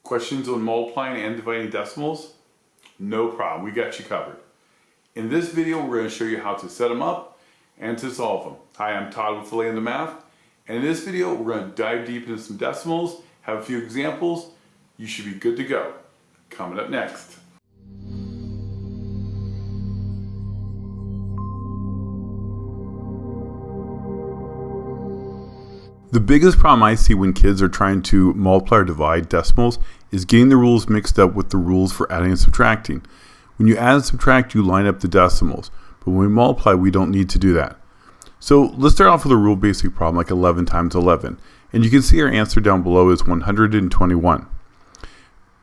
Questions on multiplying and dividing decimals? No problem, we got you covered. In this video, we're going to show you how to set them up and to solve them. Hi, I'm Todd with Fillet in the Math, and in this video, we're going to dive deep into some decimals, have a few examples. You should be good to go. Coming up next. The biggest problem I see when kids are trying to multiply or divide decimals is getting the rules mixed up with the rules for adding and subtracting. When you add and subtract, you line up the decimals, but when we multiply, we don't need to do that. So let's start off with a real basic problem like 11 times 11, and you can see our answer down below is 121.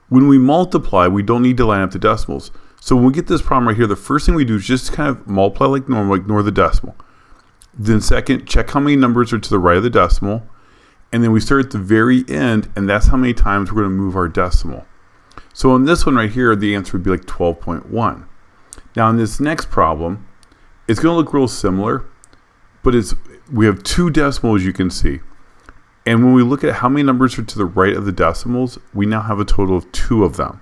When we multiply, we don't need to line up the decimals. So when we get this problem right here, the first thing we do is just kind of multiply like normal, ignore the decimal. Then second, check how many numbers are to the right of the decimal. And then we start at the very end, and that's how many times we're going to move our decimal. So on this one right here, the answer would be like 12.1. Now in this next problem, it's going to look real similar, but we have two decimals, you can see. And when we look at how many numbers are to the right of the decimals, we now have a total of 2 of them.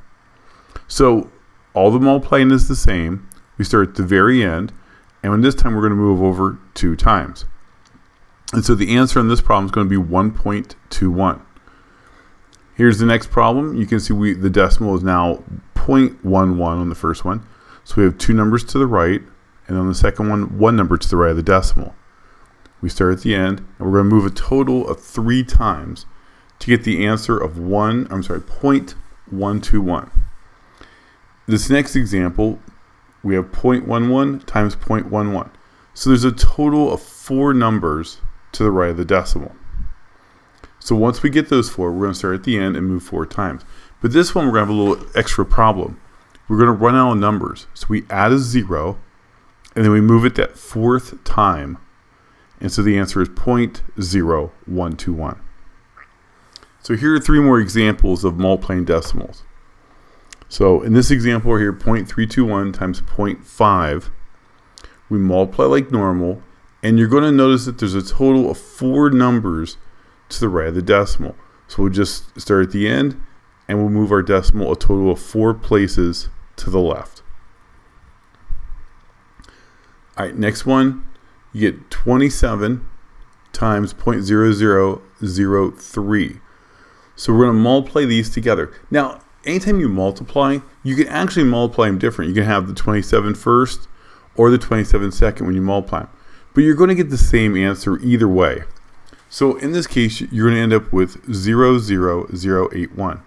So all the multiplying is the same. We start at the very end. And this time we're going to move over 2 times. And so the answer on this problem is going to be 1.21. Here's the next problem. You can see the decimal is now 0.11 on the first one. So we have 2 numbers to the right, and on the second one, 1 number to the right of the decimal. We start at the end, and we're going to move a total of 3 times to get the answer of 0.121. This next example, we have 0.11 times 0.11. So there's a total of 4 numbers to the right of the decimal. So once we get those 4, we're going to start at the end and move 4 times. But this one, we're going to have a little extra problem. We're going to run out of numbers. So we add a 0, and then we move it that 4th time. And so the answer is 0.0121. So here are 3 more examples of multiplying decimals. So in this example here, 0.321 times 0.5, we multiply like normal, and you're going to notice that there's a total of 4 numbers to the right of the decimal. So we'll just start at the end, and we'll move our decimal a total of 4 places to the left. All right, next one, you get 27 times 0.0003. So we're going to multiply these together. Now, anytime you multiply, you can actually multiply them different. You can have the 27 first or the 27 second when you multiply them. But you're going to get the same answer either way. So in this case, you're going to end up with 00081.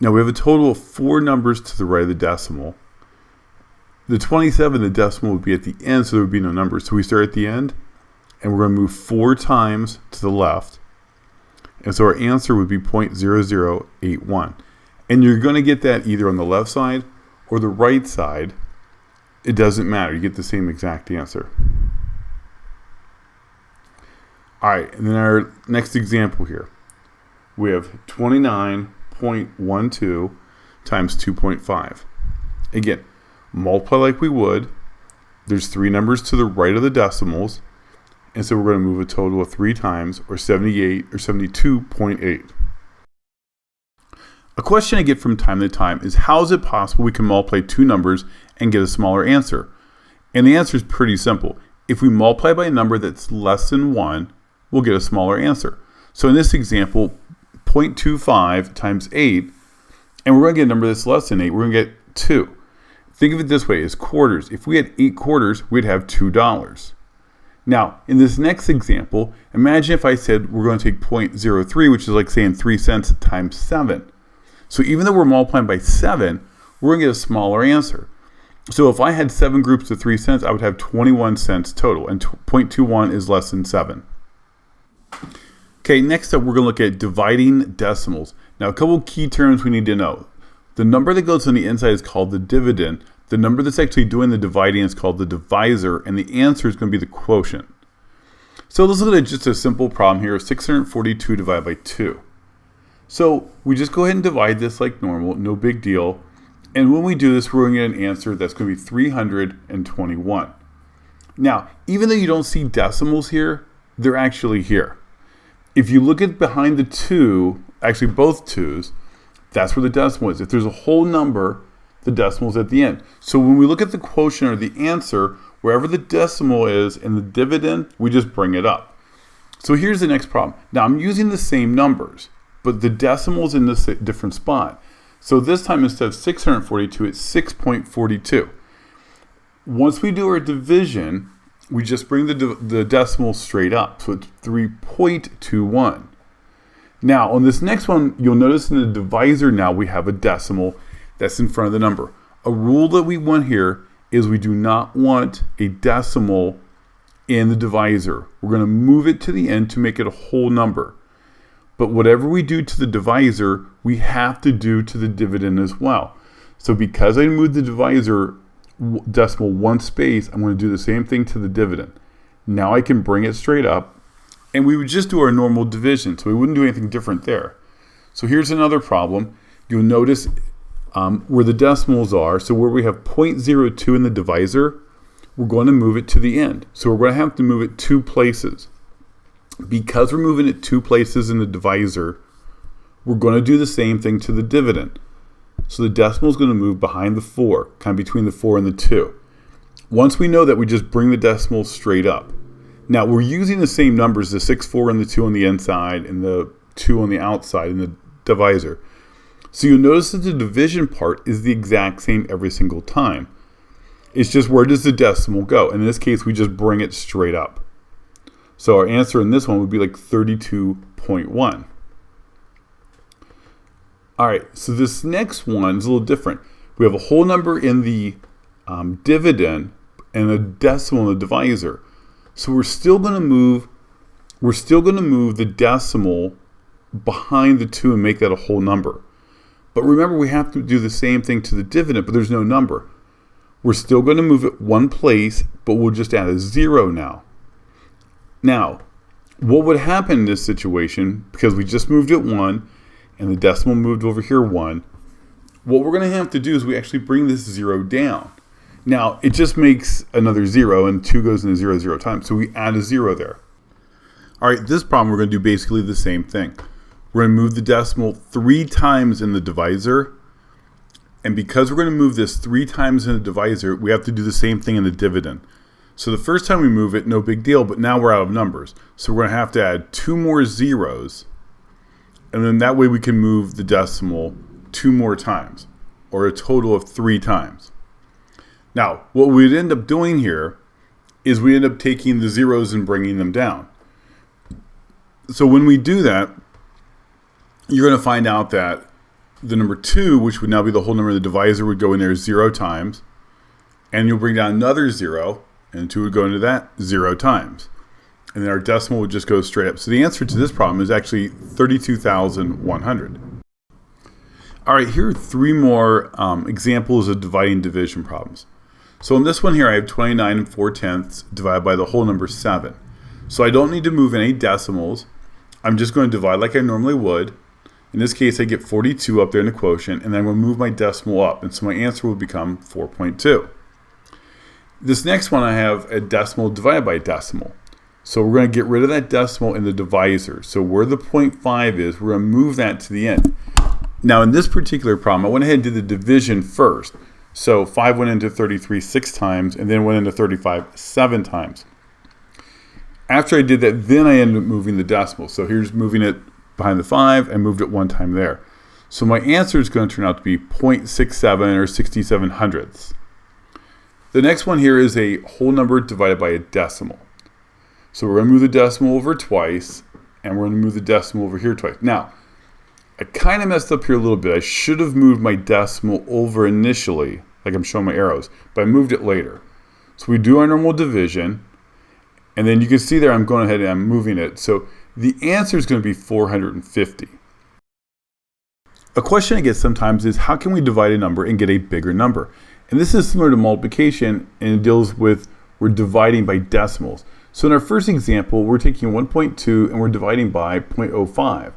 Now we have a total of 4 numbers to the right of the decimal. The 27, the decimal would be at the end, so there would be no numbers. So we start at the end, and we're going to move 4 times to the left. And so our answer would be 0.0081. And you're going to get that either on the left side or the right side. It doesn't matter. You get the same exact answer. All right, and then our next example here. We have 29.12 times 2.5. Again, multiply like we would. There's 3 numbers to the right of the decimals. And so we're going to move a total of 3 times, or 78 or 72.8. A question I get from time to time is, how is it possible we can multiply 2 numbers and get a smaller answer? And the answer is pretty simple. If we multiply by a number that's less than 1, we'll get a smaller answer. So in this example, 0.25 times 8, and we're going to get a number that's less than 8, we're going to get 2. Think of it this way, as quarters. If we had 8 quarters, we'd have $2. Now, in this next example, imagine if I said we're going to take 0.03, which is like saying 3 cents times 7. So even though we're multiplying by 7, we're going to get a smaller answer. So if I had 7 groups of 3 cents, I would have 21 cents total, and 0.21 is less than 7. Okay, next up we're going to look at dividing decimals. Now a couple key terms we need to know. The number that goes on the inside is called the dividend. The number that's actually doing the dividing is called the divisor, and the answer is going to be the quotient. So let's look at just a simple problem here, 642 divided by 2. So we just go ahead and divide this like normal, no big deal. And when we do this, we're going to get an answer that's going to be 321. Now, even though you don't see decimals here, they're actually here. If you look at behind the 2, actually both 2's, that's where the decimal is. If there's a whole number, the decimal is at the end. So when we look at the quotient or the answer, wherever the decimal is in the dividend, we just bring it up. So here's the next problem. Now I'm using the same numbers, but the decimal's in this different spot. So this time instead of 642, it's 6.42. Once we do our division, we just bring the decimal straight up. So it's 3.21. Now on this next one, you'll notice in the divisor now we have a decimal that's in front of the number. A rule that we want here is we do not want a decimal in the divisor. We're going to move it to the end to make it a whole number. But whatever we do to the divisor, we have to do to the dividend as well. So because I moved the divisor decimal one space, I'm going to do the same thing to the dividend. Now I can bring it straight up, and we would just do our normal division, so we wouldn't do anything different there. So here's another problem. You'll notice where the decimals are, so where we have 0.02 in the divisor, we're going to move it to the end. So we're going to have to move it 2 places. Because we're moving it 2 places in the divisor, we're going to do the same thing to the dividend. So the decimal is going to move behind the 4, kind of between the 4 and the 2. Once we know that, we just bring the decimal straight up. Now we're using the same numbers, the 6, 4, and the 2 on the inside, and the 2 on the outside in the divisor. So you'll notice that the division part is the exact same every single time. It's just where does the decimal go? In this case, we just bring it straight up. So our answer in this one would be like 32.1. All right, so this next one is a little different. We have a whole number in the dividend and a decimal in the divisor. So we're still going to move the decimal behind the 2 and make that a whole number. But remember, we have to do the same thing to the dividend, but there's no number. We're still going to move it one place, but we'll just add a 0 now. Now, what would happen in this situation, because we just moved it 1, and the decimal moved over here 1, what we're going to have to do is we actually bring this 0 down. Now, it just makes another 0, and 2 goes into 0, 0 times, so we add a 0 there. All right, this problem we're going to do basically the same thing. We're going to move the decimal 3 times in the divisor, and because we're going to move this 3 times in the divisor, we have to do the same thing in the dividend. So the first time we move it, no big deal, but now we're out of numbers. So we're going to have to add 2 more zeros, and then that way we can move the decimal 2 more times, or a total of 3 times. Now, what we'd end up doing here is we end up taking the zeros and bringing them down. So when we do that, you're going to find out that the number 2, which would now be the whole number of the divisor, would go in there 0 times, and you'll bring down another 0, and 2 would go into that 0 times. And then our decimal would just go straight up. So the answer to this problem is actually 32,100. All right, here are 3 more examples of dividing division problems. So in this one here, I have 29 4/10 divided by the whole number 7. So I don't need to move any decimals. I'm just going to divide like I normally would. In this case, I get 42 up there in the quotient, and then I'm going to move my decimal up. And so my answer will become 4.2. This next one, I have a decimal divided by a decimal. So we're going to get rid of that decimal in the divisor. So where the 0.5 is, we're going to move that to the end. Now in this particular problem, I went ahead and did the division first. So 5 went into 33 6 times, and then went into 35 7 times. After I did that, then I ended up moving the decimal. So here's moving it behind the 5, and moved it 1 time there. So my answer is going to turn out to be 0.67 or 67 hundredths. The next one here is a whole number divided by a decimal. So we're going to move the decimal over twice, and we're going to move the decimal over here twice. Now, I kind of messed up here a little bit. I should have moved my decimal over initially, like I'm showing my arrows, but I moved it later. So we do our normal division, and then you can see there I'm going ahead and I'm moving it. So the answer is going to be 450. A question I get sometimes is, how can we divide a number and get a bigger number? And this is similar to multiplication, and it deals with we're dividing by decimals. So in our first example, we're taking 1.2 and we're dividing by 0.05.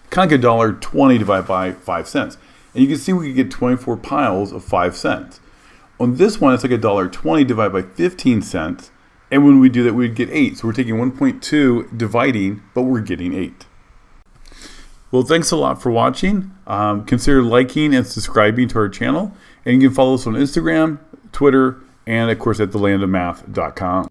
Kind of like $1.20 divided by 5 cents. And you can see we could get 24 piles of 5 cents. On this one, it's like $1.20 divided by 15 cents. And when we do that, we'd get 8. So we're taking 1.2 dividing, but we're getting 8. Well, thanks a lot for watching. Consider liking and subscribing to our channel. And you can follow us on Instagram, Twitter, and of course at thelandofmath.com.